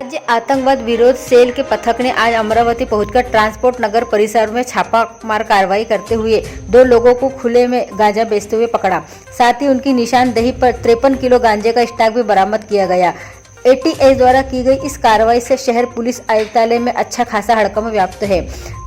राज्य आतंकवाद विरोध सेल के पथक ने आज अमरावती पहुंचकर ट्रांसपोर्ट नगर परिसर में छापामार कार्रवाई करते हुए 2 लोगों को खुले में गांजा बेचते हुए पकड़ा। साथ ही उनकी निशानदेही पर 53 किलो गांजे का स्टॉक भी बरामद किया गया। एटीएस द्वारा की गई इस कार्रवाई से शहर पुलिस आयुक्तालय में अच्छा खासा हड़कंप व्याप्त है।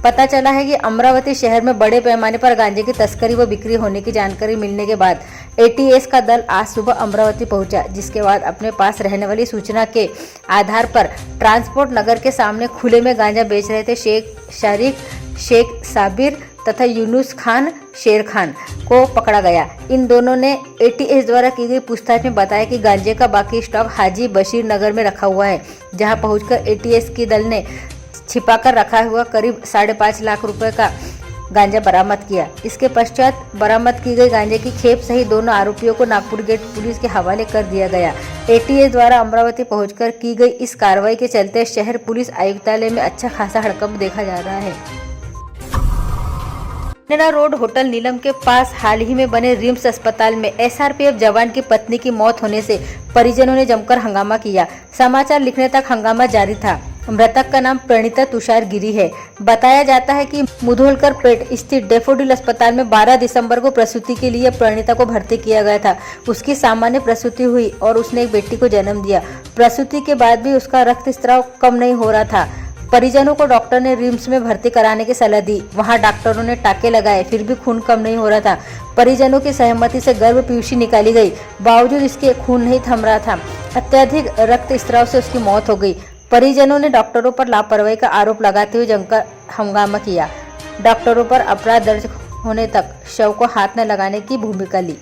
पता चला है कि अमरावती शहर में बड़े पैमाने पर गांजे की तस्करी व बिक्री होने की जानकारी मिलने के बाद एटीएस का दल आज सुबह अमरावती पहुंचा, जिसके बाद अपने पास रहने वाली सूचना के आधार पर ट्रांसपोर्ट नगर के सामने खुले में गांजा बेच रहे थे शेख शारिक, शेख साबिर तथा यूनुस खान शेर खान को पकड़ा गया। इन दोनों ने एटीएस द्वारा की गई पूछताछ में बताया कि गांजे का बाकी स्टॉक हाजी बशीर नगर में रखा हुआ है, जहां पहुंचकर एटीएस की दल ने छिपाकर रखा हुआ करीब 5.5 लाख रुपए का गांजा बरामद किया। इसके पश्चात बरामद की गई गांजे की खेप सहित दोनों आरोपियों को नागपुर गेट पुलिस के हवाले कर दिया गया। एटीएस द्वारा अमरावती पहुंचकर की गई इस कार्रवाई के चलते शहर पुलिस आयुक्तालय में अच्छा खासा हड़कंप देखा जा रहा है। नेना रोड होटल नीलम के पास हाल ही में बने रिम्स अस्पताल में एसआरपीएफ जवान की पत्नी की मौत होने से परिजनों ने जमकर हंगामा किया। समाचार लिखने तक हंगामा जारी था। मृतक का नाम प्रणीता तुषार गिरी है। बताया जाता है कि मुधोलकर पेट स्थित डेफोडिल अस्पताल में 12 दिसंबर को प्रसूति के लिए प्रणीता को भर्ती किया गया था। उसकी सामान्य प्रसूति हुई और उसने एक बेटी को जन्म दिया। प्रसूति के बाद भी उसका रक्तस्राव कम नहीं हो रहा था। परिजनों को डॉक्टर ने रिम्स में भर्ती कराने की सलाह दी। वहां डॉक्टरों ने टाके लगाए, फिर भी खून कम नहीं हो रहा था। परिजनों की सहमति से गर्भ पीयूषी निकाली गई, बावजूद इसके खून नहीं थम रहा था। अत्यधिक रक्तस्राव से उसकी मौत हो गई। परिजनों ने डॉक्टरों पर लापरवाही का आरोप लगाते हुए जमकर हंगामा किया। डॉक्टरों पर अपराध दर्ज होने तक शव को हाथ न लगाने की भूमिका ली।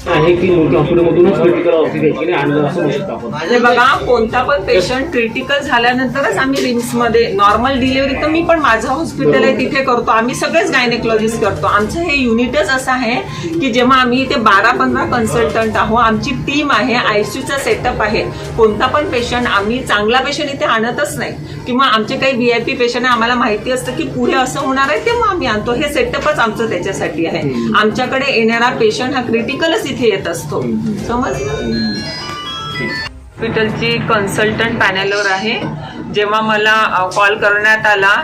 आहे की मोठ्या हॉस्पिटलमधूनच क्रिटिकल ऑक्सिजन आणलं असं म्हणतो आपण। म्हणजे बघा, कोणता पण पेशंट क्रिटिकल झाल्यानंतरच आम्ही रिम्स मध्ये नॉर्मल डिलिव्हरी तर मी पण माझं हॉस्पिटल आहे तिथे करतो। आम्ही सगळेच गायनेकोलॉजिस्ट करतो। आमचं हे युनिटच असं आहे की जेव्हा आम्ही इथे 12-15 कन्सल्टंट आहोत, आमची टीम आहे, आयसीयूचा सेटअप आहे। कोणता पण पेशंट आम्ही चांगला पेशंट इथे आणतच नाही किंवा आमचे काही व्हीआयपी पेशंट आहे, आम्हाला माहिती असतं की पुढे असं होणार आहे तेव्हा आम्ही आणतो। हे सेटअपच आमचं त्याच्यासाठी आहे। आमच्याकडे येणारा पेशंट हा क्रिटिकलच इथे येत असतो। समजलं? हॉस्पिटलची कन्सल्टंट पॅनलवर आहे। जेव्हा मला कॉल करण्यात आला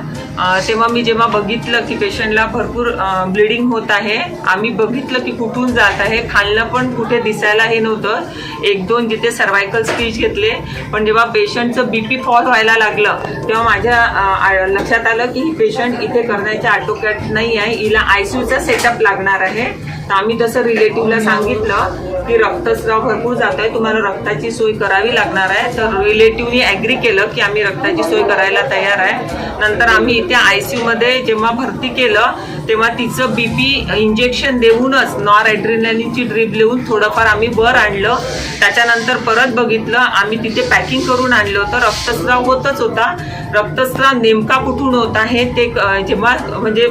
तेव्हा मी जेव्हा बघितलं की पेशंटला भरपूर ब्लिडिंग होत आहे, आम्ही बघितलं की कुठून जात आहे, खालनं पण कुठे दिसायला हे नव्हतं। 1-2 जिथे सर्वायकल स्टिच घेतले, पण जेव्हा पेशंटचं बीपी फॉल व्हायला लागलं तेव्हा माझ्या लक्षात आलं की ही पेशंट इथे करण्याच्या आटोक्यात नाही आहे, हिला आयसीयूचा सेटअप लागणार आहे। तर आम्ही तसं रिलेटिव्हला सांगितलं की रक्तस्राव भरपूर जात आहे, तुम्हाला रक्ताची सोय करावी लागणार आहे। तर रिलेटिव्हनी ॲग्री केलं की आम्ही रक्ताची सोय करायला तयार आहे। नंतर आम्ही इथे आयसीयू मध्ये जेव्हा भरती केलं तेव्हा तिचं बीपी इंजेक्शन देऊनच नॉर ॲड्रेनालिनची ड्रीप देऊन थोडंफार आम्ही वर आणलं। त्याच्यानंतर परत बघितलं, आम्ही तिथे पॅकिंग करून आणलं होतं। रक्तस्राव होतच होता। रक्तस्राव नेमका कुठून होता हे ते जेव्हा म्हणजे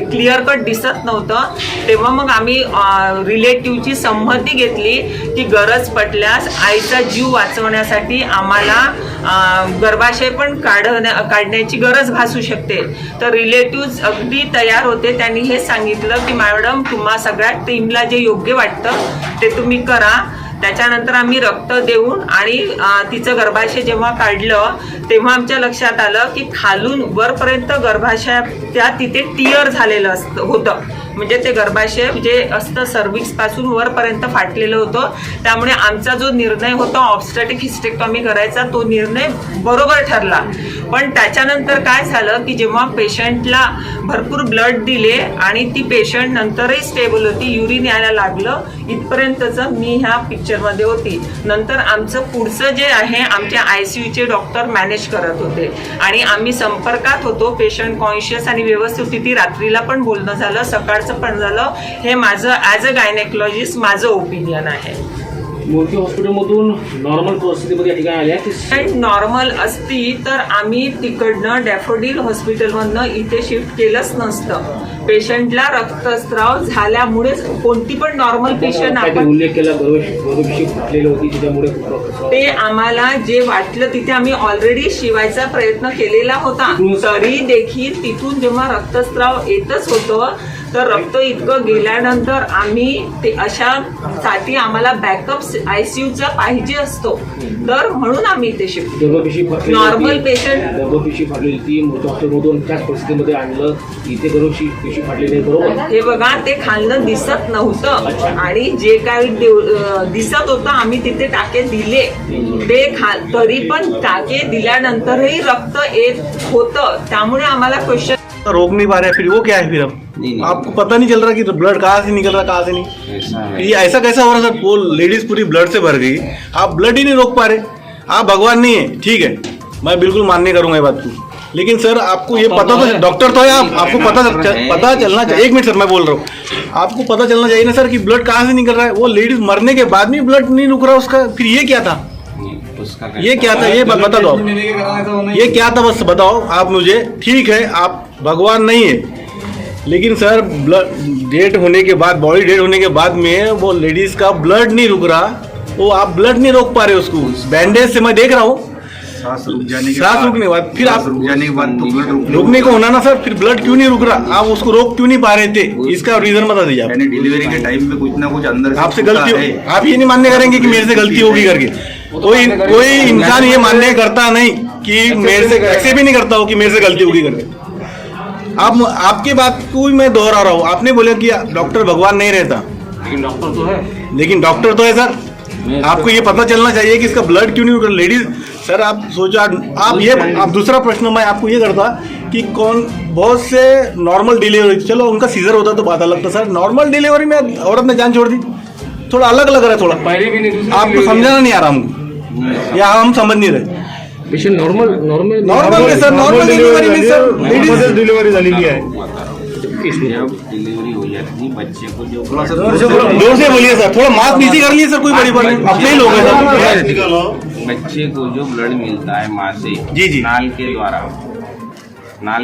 क्लिअर कट दिसत नव्हतं, तेव्हा मग आम्ही रिलेटिव्हची संमती घेतली की गरज पडल्यास आईचा जीव वाचवण्यासाठी आम्हाला गर्भाशय पण काढण्याची गरज भासू शकते। तर रिलेटिव्ह अगदी तयार होते। त्यांनी हे सांगितलं की मॅडम, तुम्हा सगळ्या टीमला जे योग्य वाटतं ते तुम्ही करा। त्याच्यानंतर आम्ही रक्त देऊन आणि तिचं गर्भाशय जेव्हा काढलं तेव्हा आमच्या लक्षात आलं की खालून वरपर्यंत गर्भाशय त्या तिथे टिअर झालेलं होतं। म्हणजे ते गर्भाशय जे असतं सर्व्हिक्स पासून वरपर्यंत फाटलेलं होतं। त्यामुळे आमचा जो निर्णय होता ऑब्स्टॅटिक हिस्टेक्टॉमी करायचा, तो निर्णय बरोबर ठरला। पण त्याच्यानंतर काय झालं की जेव्हा पेशंटला भरपूर ब्लड दिले आणि ती पेशंट नंतरही स्टेबल होती, युरिन यायला लागलं, इथपर्यंतचं मी ह्या पिक्चरमध्ये होती। नंतर आमचं पुढचं जे आहे आमच्या आयसीयूचे डॉक्टर मॅनेज करत होते आणि आम्ही संपर्कात होतो। पेशंट कॉन्शियस आणि व्यवस्थित होती। ती रात्रीला पण बोलणं झालं, सकाळचं पण झालं। हे माझं ॲज अ गायनेकोलॉजिस्ट माझं ओपिनियन आहे। मोठी हॉस्पिटलमधून नॉर्मल परिस्थितीमध्ये ठिकाणी आल्या नॉर्मल असती तर आम्ही तिकडनं डॅफोडिल हॉस्पिटलमधनं इथे शिफ्ट केलंच नसतं। पेशंटला रक्तस्राव झाल्यामुळे कोणती पण नॉर्मल पेशंट आपण उल्लेख केला फुटलेली होती त्याच्यामुळे ते आम्हाला जे वाटलं तिथे आम्ही ऑलरेडी शिवायचा प्रयत्न केलेला होता। तरी देखील तिथून जेव्हा रक्तस्राव येतच होतं तर रक्त इतकं गेल्यानंतर आम्ही ते अशा साठी आम्हाला बॅकअप आयसीयूचा पाहिजे असतो, तर म्हणून आम्ही इथे शिफ्ट गर्भपिशवी फाटलेली नॉर्मल होती. पेशंट गर्भपिशवी फाटलेली ती हॉस्पिटलमधून त्याच परिस्थितीमध्ये आणलं. इथे गर्भपिशवी फाटलेली आहे, बरोबर. हे बघा, ते खाल्लं दिसत नव्हतं आणि जे काही दिसत होतं आम्ही तिथे टाके दिले, ते तरी पण टाके दिल्यानंतरही रक्त येत होतं. त्यामुळे आम्हाला क्वेश्चन रोक नहीं पा रहे, फिर वो क्या है फिर अब नहीं। आपको पता नहीं चल रहा कि ब्लड कहाँ से निकल रहा कहाँ से नहीं। ऐसा है। ये ऐसा कैसा हो रहा सर, वो लेडीज पूरी ब्लड से भर गई, आप ब्लड ही नहीं रोक पा रहे। आप भगवान नहीं है, ठीक है, मैं बिल्कुल मान्य करूंगा ये बात को, लेकिन सर आपको ये पता तो, डॉक्टर तो है आप, आपको पता चलना चाहिए। एक मिनट सर, मैं बोल रहा हूँ, आपको पता चलना चाहिए ना सर कि ब्लड कहाँ से निकल रहा है। वो लेडीज मरने के बाद भी ब्लड नहीं रुक रहा उसका, फिर ये क्या था, ये क्या था, ये बता दो आप, ये क्या था बस बताओ आप मुझे। ठीक है, आप भगवान नहीं है, लेकिन सर ब्लड डेट होने के बाद, बॉडी डेट होने के बाद में वो लेडीज का ब्लड नहीं रुक रहा, वो आप ब्लड नहीं रोक पा रहे उसको। बैंडेज से मैं देख रहा हूँ, सांस रुक जाने के सांस रुकने के बाद फिर आप रुक जाने के बाद तो ब्लड रुकने को होना ना सर, फिर ब्लड क्यों नहीं रुक रहा, आप उसको रोक क्यों नहीं पा रहे थे, इसका रीजन बता दीजिए आप। यानी डिलीवरी के टाइम पे कुछ ना कुछ अंदर से आपसे होता गलती है। हो, आप ये नहीं मान्य करेंगे कि मेरे से गलती होगी करके। कोई इंसान ये मान्य करता नहीं कि मेरे से, ऐसे भी नहीं करता हो कि मेरे से गलती होगी करके। आप, आपकी बात को ही मैं दोहरा रहा हूँ, आपने बोला कि डॉक्टर भगवान नहीं रहता, लेकिन डॉक्टर तो है, लेकिन डॉक्टर तो है सर। आपको ये पता चलना चाहिए कि इसका ब्लड क्यों नहीं रुक रहा। लेडीज सर, आप सोचो, आप दूसरा प्रश्न मैं आपको ये करता कि कौन, बहुत से नॉर्मल डिलीवरी, चलो उनका सीजर होता तो बात अलग था सर, नॉर्मल डिलीवरी में औरत ने जान छोड़ दी, थोड़ा अलग लग रहा है, थोड़ा पहले भी नहीं, दूसरी आपको delivery समझाना नहीं आ रहा हमको, या हम समझ नहीं रहे। Patient normal sir, normal delivery में सर लेडीज डिलीवरी झालेली आहे। जब डिलीवरी हो जाती है बच्चे को जो जोर से बोलिए सर, थोड़ा मास्क नीचे कर लिए सर, कोई बड़ी बात नहीं, अपने ही लोग हैं सर। बच्चे को जो ब्लड मिलता है माँ से, जी। नाल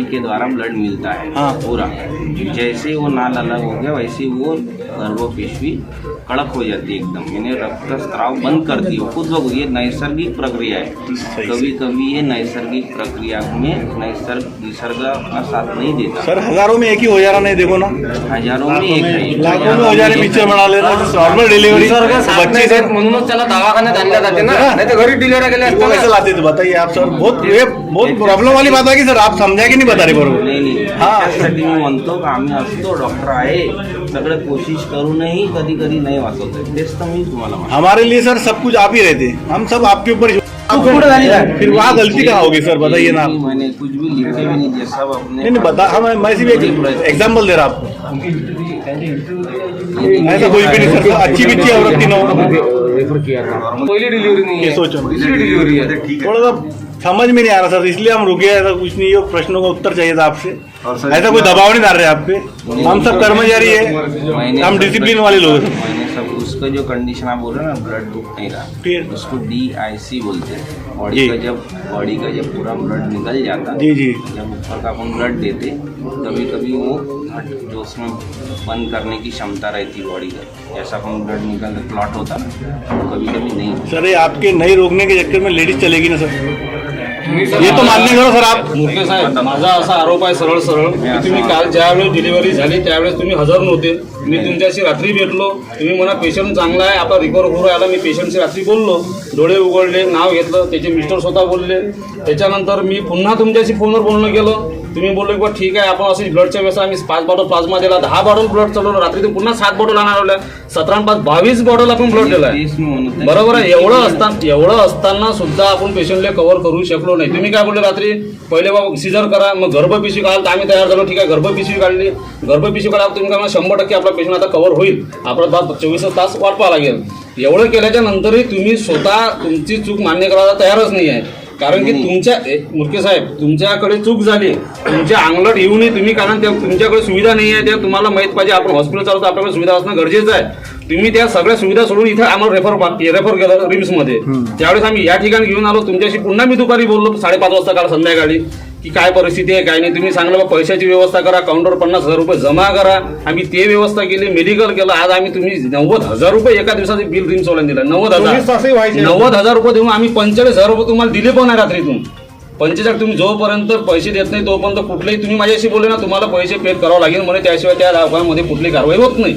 के द्वारा ब्लड मिलता है, हाँ। पूरा जैसे वो नाल अलग हो गया वैसे वो गर्भपिशवी कड़क हो जाती है एकदम, यानी रक्त स्राव बंद करती है खुद ब खुद। ये नैसर्गिक प्रक्रिया है। कभी कभी ये नैसर्गिक प्रक्रिया में निसर्ग का साथ नहीं देता। सर हजारों में एक ही हो जा रहा, नहीं देखो ना, हजारों में एक है, लाखों में हो जा रहे, पिक्चर बना ले रहा, नॉर्मल डिलीवरी बच्चे से म्हणूनच त्याला दवाखान्यात आणल्या जाते ना, नाही तर घरी डिलिव्हरी केल्या वो कैसे लाते थे बताइए आप सर। बहुत प्रॉब्लेम वाली बात आहे की सर, आप समझा की नहीं बता रहे बरोबर। नाही हा. त्यासाठी मी म्हणतो का आम्ही असतो, डॉक्टर आहे, सगळे कोशिश करूनही कधी कधी नाही वाचवत आहे, तेच तर मी तुम्हाला म्हणतो। हमारे लिए सर सब कुछ आप ही रहते, हम सब आपके ऊपर फिर वहाँ गलती कहाँ होगी सर, बताइए ना। मैंने कुछ भी लिखे भी नहीं दिया, सब अपने नहीं बता, हम मैं सिर्फ एक एग्जाम्पल दे रहा आपको, ऐसा कुछ भी नहीं सर, अच्छी बिच्छी औरत थी ना, रेफर किया था, पहली डिलीवरी नहीं ये है, सोचो दूसरी डिलीवरी है। ठीक है। थोड़ा सा समझ में नहीं आ रहा सर, इसलिए हम रुके। ऐसा कुछ नहीं, ये प्रश्नों का उत्तर चाहिए था आपसे, और सर ऐसा कोई दबाव नहीं डाल रहे आप पे, हम सब कर्मचारी है, हम डिसिप्लिन वाले लोग हैं। मैंने सब उसका जो कंडीशन आप बोल रहे हैं ना, ब्लड रुक नहीं रहा, फिर उसको DIC बोलते हैं। बॉडी जी। का जब पूरा ब्लड निकल जाता, जी जी, जब ऊपर का अपन ब्लड देते, कभी कभी वो घट जो उसमें बंद करने की क्षमता रहती बॉडी का, जैसा अपन ब्लड निकल क्लॉट होता ना, तो कभी कभी नहीं। सर ये आपके नहीं रोकने के चक्कर में लेडीज चलेगी ना सर, ये तो मान्य करो सर आप। मुरके साहेब, माझा असा आरोप आहे सरळ की तुम्ही काल ज्यावेळेस डिलिव्हरी झाली त्यावेळेस तुम्ही हजर नव्हते। मी तुमच्याशी रात्री भेटलो, तुम्ही म्हणा पेशंट चांगला आहे, आपला रिकवर होऊ राहिला। मी पेशंटशी रात्री बोललो, डोळे उघडले, नाव घेतलं, त्याचे मिस्टर स्वतः बोलले। त्याच्यानंतर मी पुन्हा तुमच्याशी फोनवर बोलणं गेलो, तुम्ही बोललो की बा ठीक आहे, आपण असे ब्लडच्या वेळेस आम्ही 5 बॉटल प्लाझ्मा दिला, 10 बॉटल ब्लड चालवलं, रात्री तुम्ही पुन्हा 7 बॉटल आणल्या, 17 5 22 बॉटल आपण ब्लड दिलाय। तेच मी म्हणत आहे. बरोबर आहे, एवढं असताना सुद्धा आपण पेशंटला कव्हर करू शकलो नाही। तुम्ही काय बोलले रात्री, पहिले बाबा सिजर करा, मग गर्भपिशवी काढाल, तर आम्ही तयार झालो, ठीक आहे गर्भपिशवी काढली, गर्भपिशवी काढा, तुम्ही काय 100% आपला पेशंट आता कव्हर होईल, आपला 24 तास वाट पाहावं लागेल। एवढं केल्याच्या नंतरही तुम्ही स्वतः तुमची चूक मान्य करायला तयारच नाही आहे। कारण की तुमच्या मुरके साहेब, तुमच्याकडे चूक झाली, तुमच्या अंगलट येऊनही तुम्ही, कारण तुमच्याकडे सुविधा नाही आहे, त्या तुम्हाला माहित पाहिजे, आपण हॉस्पिटल चालवतो, आपल्याकडे सुविधा असणं गरजेचं आहे। तुम्ही त्या सगळ्या सुविधा सोडून इथं आम्हाला रेफर केलं रिम्समध्ये। त्यावेळेस आम्ही या ठिकाणी घेऊन आलो, तुमच्याशी पुन्हा मी दुपारी बोललो 5:30 वाजता काल संध्याकाळी, की काय परिस्थिती आहे काय नाही। तुम्ही सांगलं बा पैशाची व्यवस्था करा, काउंटरवर 50,000 रुपये जमा करा, आम्ही ते व्यवस्था केली, मेडिकल केलं। आज आम्ही तुम्ही 90,000 रुपये एका दिवसाचे बिल रिम्सवाल्याने दिलं, 90,000 रुपये देऊन आम्ही 45,000 रुपये तुम्हाला दिले पण आहे रात्रीतून। 45 तुम्ही जोपर्यंत पैसे देत नाही तोपर्यंत कुठलेही तुम्ही माझ्याशी बोलले ना तुम्हाला पैसे पे करावं लागेल म्हणे, त्याशिवाय त्या दवाखान्यामध्ये कुठली कारवाई होत नाही.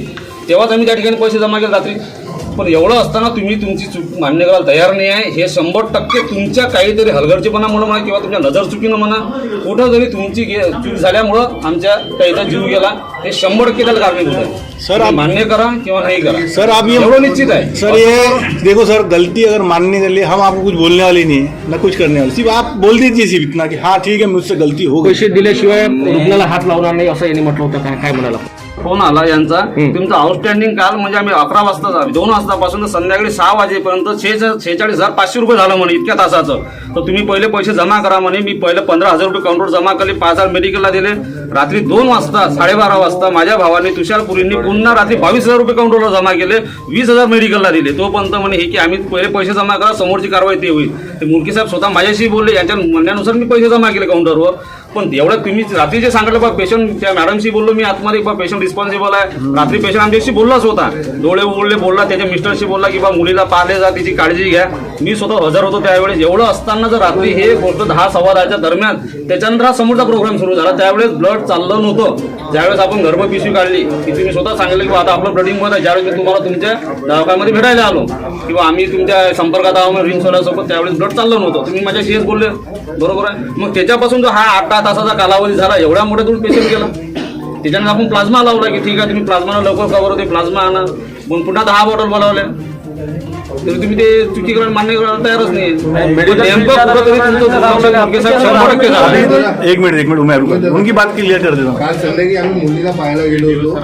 तेव्हाच आम्ही त्या ठिकाणी पैसे जमा केले रात्री. पण एवढं असताना तुम्ही तुमची चूक मान्य करायला तयार नाही आहे. हे 100% तुमच्या काहीतरी हलगर्जीपणामुळे म्हणा किंवा तुमच्या नजर चुकीनं म्हणा, कुठं जरी तुमची चूक झाल्यामुळं आमच्या काहीचा जीव गेला, हे 100% त्याला कारणीभूत आहे. सर, आप मान्य करा किंवा नाही करा सर, आप ये एवढं निश्चित आहे. सर ये देखो सर, गलती अगर मानने के लिए हम आपको कुछ बोलने वाले नहीं है, ना कुछ करने वाले, सिर्फ आप बोल दीजिए सिर्फ इतना कि हाँ ठीक है मुझसे गलती हो गई. पैसे दिल्याशिवाय रुग्णाला हात लावणार नाही असं यांनी म्हटलं होतं. काय म्हणाला? फोन आला यांचा, तुमचं आउटस्टँडिंग काल म्हणजे आम्ही 11 वाजता 2 वाजतापासून संध्याकाळी 6 वाजेपर्यंत 46,500 रुपये झालं म्हणे इतक्या तासाचं. तर तुम्ही पहिले पैसे जमा करा म्हणे. मी पहिले 15,000 रुपये काउंटरवर जमा केले, 5,000 मेडिकलला दिले. रात्री 2 वाजता 12:30 वाजता माझ्या भावाने तुषारपुरींनी पुन्हा रात्री 22,000 रुपये काउंटरला जमा केले, 20,000 मेडिकलला दिले. तोपर्यंत म्हणे हे की आम्ही पहिले पैसे जमा करा, समोरची कारवाई ते होईल. ते मुरकी साहेब स्वतः माझ्याशी बोलले, यांच्या म्हणण्यानुसार मी पैसे जमा केले काउंटरवर. पण एवढं तुम्ही रात्री जे सांगितलं बा पेशंट, त्या मॅडमशी बोललो मी आतमध्ये, बा पेशंट रिस्पॉन्सिबल आहे. रात्री पेशंट आमच्याशी बोललाच होता, डोळे उघडले बोलला, त्याच्या मिस्टरशी बोलला की बा मुलीला पाहिले जा, तिची काळजी घ्या. मी स्वतः हजर होतो त्यावेळेस. एवढं असताना जर रात्री हे गोष्ट 10-10:15 दरम्यान, त्याच्यानंतर हा समोरचा प्रोग्राम सुरू झाला, त्यावेळेस ब्लड चाललं नव्हतं. ज्यावेळेस आपण गर्भपिशवी काढली की तुम्ही स्वतः सांगितलं की आता आपलं ब्लडिंग बंद आहे. ज्यावेळेस मी तुम्हाला तुमच्या दवाखान्यामध्ये भेटायला आलो किंवा आम्ही तुमच्या संपर्कात आहोत रिंगसोल्यासोबत, त्यावेळेस ब्लड चाललं नव्हतं. तुम्ही माझ्याशी हेच बोलले, बरोबर आहे. मग त्याच्यापासून जो हा 8-10 तासाचा कालावधी झाला, एवढ्या मोठ्या तुम्ही पेशंट गेला. त्याच्यानंतर आपण प्लाझ्मा लावला की ठीक आहे तुम्ही प्लाझ्मा लवकर कवर होते, प्लाझ्मा आणा. मग पुन्हा 10 बॉटल बोलावल्या, तरी तुम्ही ते चुकी करायला मान्य करायला तयारच नाही. एक मिनट मैं उनकी बात क्लियर कर देता हूँ. काल संध्याकाळी आम्ही मुलीला पाहायला गेलो होतो,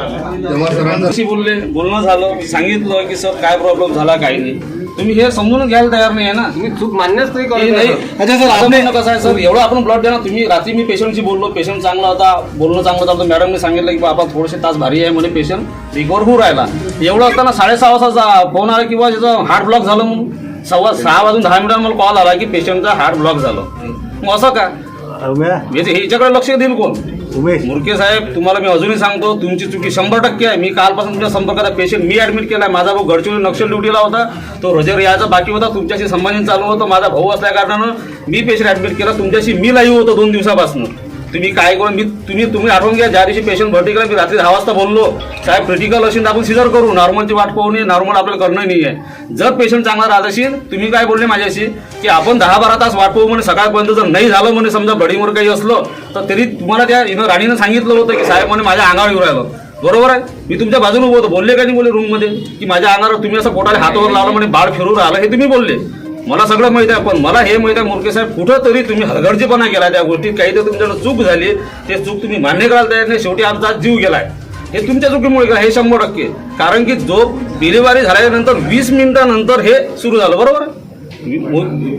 तेव्हा सरांना बोलणं झालं, सांगितलं की सर काय प्रॉब्लेम झाला काही नाही. तुम्ही हे समजून घ्यायला तयार नाही आहे ना. तुम्ही चूक मान्यच नाही. अच्छा सर, आपने कसं आहे सर, एवढं आपण ब्लड देणार. तुम्ही रात्री मी पेशंटशी बोललो, पेशंट चांगला होता, बोलणं चांगलं होतं. मॅडमने सांगितलं की बाबा थोडेसे तास भारी आहे म्हणे, पेशंट रिकवर होऊ राहिला. एवढं असताना 6:30 वाजता फोन आला किंवा त्याचं हार्ट ब्लॉक झालं म्हणून. 6:10 मला कॉल आला की पेशंटचा हार्ट ब्लॉक झालं. मग असं का ह्याच्याकडे लक्ष देईल कोण? उमेश मुरके साहेब, तुम्हाला मी अजूनही सांगतो, तुमची चुकी 100% आहे. मी कालपासून तुमच्या संपर्कात पेशंट मी ऍडमिट केलाय. माझा भाऊ गडचिरोली नक्षल ड्युटीला होता, तो रजेवर यायचा बाकी होता, तुमच्याशी संबंधित चालू होतं. माझा भाऊ असल्या कारणानं मी पेशंट ऍडमिट केला. तुमच्याशी मी लाईव्ह होतो 2 दिवसापासून. तुम्ही काय करून तुम्ही आठवून घ्या, ज्या दिवशी पेशंट भरती केला मी रात्री 10 वाजता बोललो, साहेब क्रिटिकल असेल तर आपण सिजर करू, नॉर्मलची वाट पाहू नये, नॉर्मल आपल्याला करणं नाही आहे. जर पेशंट चांगला राहत असेल, तुम्ही काय बोलले माझ्याशी की आपण 10-12 तास वाट पाहू म्हणे, सकाळपर्यंत जर नाही झालं म्हणे, समजा ब्लडिंगवर काही असलं तर तरी तुम्हाला त्या राणीनं सांगितलं होतं की साहेब म्हणे माझ्या अंगावर येऊ राहिलं. बरोबर आहे, मी तुमच्या बाजूने उभं होतो. बोलले का नाही बोलले रूममध्ये की माझ्या अंगावर तुम्ही असं पोटाला हातावर लावलं म्हणे, बाळ फिरू राहिलं, हे तुम्ही बोलले. मला सगळं माहिती आहे. पण मला हे माहिती आहे मुरके साहेब, कुठं तरी तुम्ही हलगर्जीपणा केला त्या गोष्टीत. काही तर तुमच्याकडे चूक झाली, ते चूक तुम्ही मान्य करायला तयार नाही. शेवटी आमचा जीव गेलाय, हे तुमच्या चुकीमुळे गेला, हे 100%. कारण की जो डिलिव्हरी झाल्यानंतर 20 मिनिटानंतर हे सुरू झालं, बरोबर.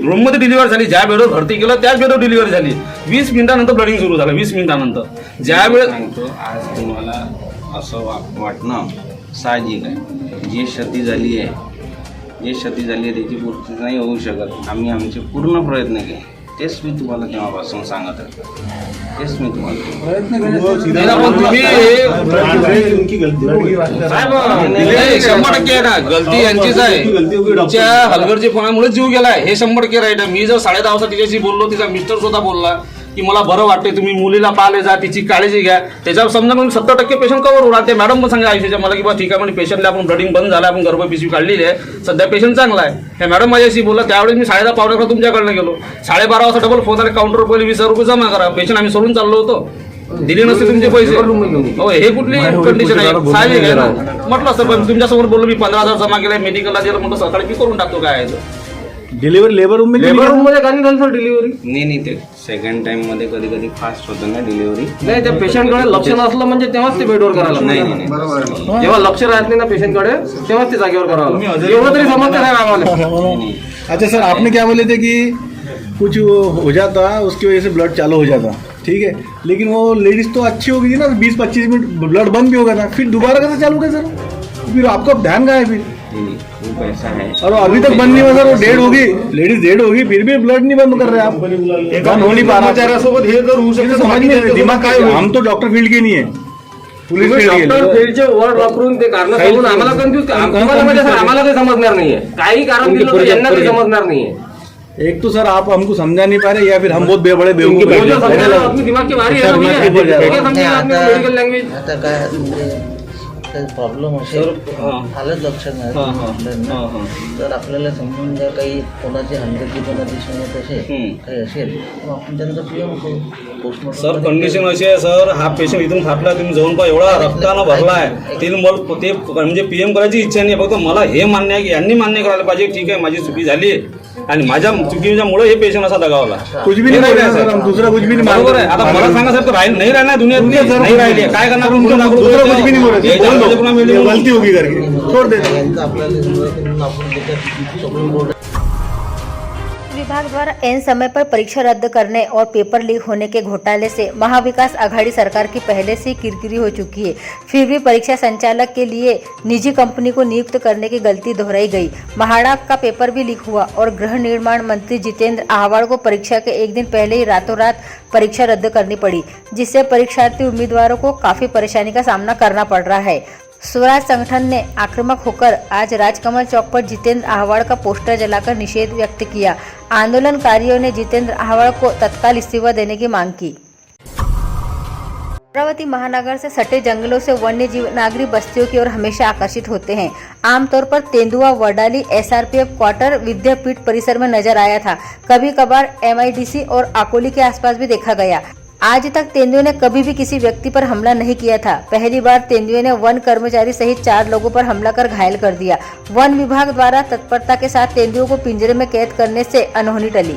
रूममध्ये डिलिव्हरी झाली, ज्या बेडवर भरती केलं त्याच बेडवर डिलिव्हरी झाली. 20 मिनिटानंतर ब्लडिंग सुरू झालं. 20 मिनिटानंतर ज्या वेळेस सांगतो, आज तुम्हाला असं वाटणं साहजिक आहे. जी क्षती झाली आहे त्याची पूर्ती नाही होऊ शकत. आम्ही आमचे पूर्ण प्रयत्न केले, तेच मी तुम्हाला तेव्हापासून सांगत आहे. तेच मी तुम्हाला साहेब 100% आहे ना, गलती यांचीच आहे. तुमच्या हलगर्जीपणामुळे जीव गेलाय, हे 100% राईट आहे. मी जर 10:30 वाजता तिच्याशी बोललो, तिचा मिस्टर स्वतः बोलला की मला बरं वाटते, तुम्ही मुलीला पाहिले जा, तिची काळजी घ्या. त्याच्यावर समजा मग 70% पेशंट कव्हर होणार. ते मॅडम पण सांगा आयुष्याच्या मला की बा ठीक आहे म्हणे, पेशंटला आपण ब्लडिंग बंद झालं, आपण गर्भपिशवी काढलेली आहे, सध्या पेशंट चांगला आहे. हे मॅडम माझ्याशी बोलला. त्यावेळेस मी 10:30 तुमच्याकडनं गेलो. 12:30 वाजता डबल फोन आले, काउंटर पहिले 20,000 रुपये जमा करा. पेशंट आम्ही सोडून चाललो होतो, दिले नसते तुमचे पैसे. हो, हे कुठली कंडिशन आहे? साहजिक आहे ना. म्हटलं असतं पण तुमच्यासमोर बोललो मी 15,000 जमा केलाय, मेडिकलला दिलं, म्हटलं सकाळी मी करून टाकतो. काय आहे डिलिव्हरी लेबर रूम मध्ये का नाही झालं सर डिलिव्हरी? नाही ते सेकंड टाइम मध्ये कधी कधी फास्ट होतं ना डिलिव्हरी. नाही, त्या पेशंटकडे लक्ष नसलं म्हणजे तेव्हाच ते बेडवर करायला. नाही बरोबर आहे. जेव्हा लक्ष राहत नाही ना पेशंटकडे, तेव्हाच ते जागेवर करावं. एवढं तरी समजतं नाही आम्हाला. अच्छा सर, आपने क्या बोले थे कि कुछ हो जाता, उसकी वजह से ब्लड चालू हो जाता, ठीक है, लेकिन वो लेडीज तो अच्छी हो गई थी ना, 20-25 मिनट ब्लड बंद भी हो गया था, फिर दोबारा कैसे चालू किया सर? फिर आपका ध्यान कहाँ है फिर? वो पैसा है और अभी तक बंद नहीं हुआ सर, वो डेड होगी, लेडीज डेड होगी, फिर भी ब्लड नहीं बंद कर रहे आप. बंद हो नहीं पा रहा. सोबत हे जर होऊ शकतं, समझ नहीं दिमाग काय. हम तो डॉक्टर फील्ड के नहीं है, पुलिस फील्ड डॉक्टर के. फील्डचे वर्ड वापरून ते कारण सांगून आम्हाला कन्फ्युज, आम्हाला म्हणजे सर आम्हाला काही समजणार नाहीये. काही कारण दिलं तर यांना काही समजणार नाहीये. एक तो सर आप हमको समझा नहीं पा रहे या फिर हम बहुत बड़े बेवकूफ वो जो बैठे समझाना हैं। अपनी दिमाग की मारी सर, है दिमाग की बोल कैसे रहा हूँ। समझेगा आदमी मेडिकल लँग्वेज आता काय म्हणजे प्रॉब्लेम असेल सर, हां. आलंच लक्षात नाही हां, हां. आपल्याला. हां, हां. तर आपल्याला समजून जर काही कोणाची हलगर्जीपणा दिसून येत असेल काही असेल तर आपण त्यांचं पीएम करू पोस्टमॉर्टम सर कंडिशन अशी आहे सर, हा पेशंट इथून फाटला तुम्ही जाऊन पहा एवढा रक्तानं भरला आहे ते म्हणजे पीएम करायची इच्छा नाही. फक्त मला हे मान्य आहे की यांनी मान्य करायला पाहिजे ठीक आहे माझी चुकी झाली आणि माझ्या चुकीच्यामुळे हे पेशंट असा दगावला. कुछ भी नहीं बोल रहे सर, हम दूसरा कुछ भी नहीं बरोबर आहे. आता मला सांगा सर, नाही राहणार दुनियात नाही राहिली आहे. काय करणार दूसरा कुछ भी नहीं बोल रहे, बोल दो, ये गलती होगी करके छोड़ दे. यांचं आपल्याला समजून आपण त्याच्यात सुप्रीम कोर्ट विभाग द्वारा एन समय पर परीक्षा रद्द करने और पेपर लीक होने के घोटाले से महाविकास आघाड़ी सरकार की पहले से ही किरकिरी हो चुकी है. फिर भी परीक्षा संचालक के लिए निजी कंपनी को नियुक्त करने की गलती दोहराई गई. महाड़ा का पेपर भी लीक हुआ और गृह निर्माण मंत्री जितेंद्र आहवाड़ को परीक्षा के एक दिन पहले ही रातों रात परीक्षा रद्द करनी पड़ी, जिससे परीक्षार्थी उम्मीदवारों को काफी परेशानी का सामना करना पड़ रहा है. स्वराज संगठन ने आक्रामक होकर आज राजकमल चौक पर जितेंद्र आहवाड़ का पोस्टर जलाकर निषेध व्यक्त किया. आंदोलनकारियों ने जितेंद्र आहवाड़ को तत्काल इस्तीफा देने की मांग की. अमरावती महानगर से सटे जंगलों से वन्य जीव नागरिक बस्तियों की ओर हमेशा आकर्षित होते हैं. आमतौर पर तेंदुआ वडाली एसआरपीएफ क्वार्टर विद्यापीठ परिसर में नजर आया था. कभी कभार एमआईडीसी और अकोली के आसपास भी देखा गया. आज तक तेंदुए ने कभी भी किसी व्यक्ति पर हमला नहीं किया था. पहली बार तेंदुए ने वन कर्मचारी सहित 4 लोगों पर हमला कर घायल कर दिया. वन विभाग द्वारा तत्परता के साथ तेंदुओं को पिंजरे में कैद करने से अनहोनी टली.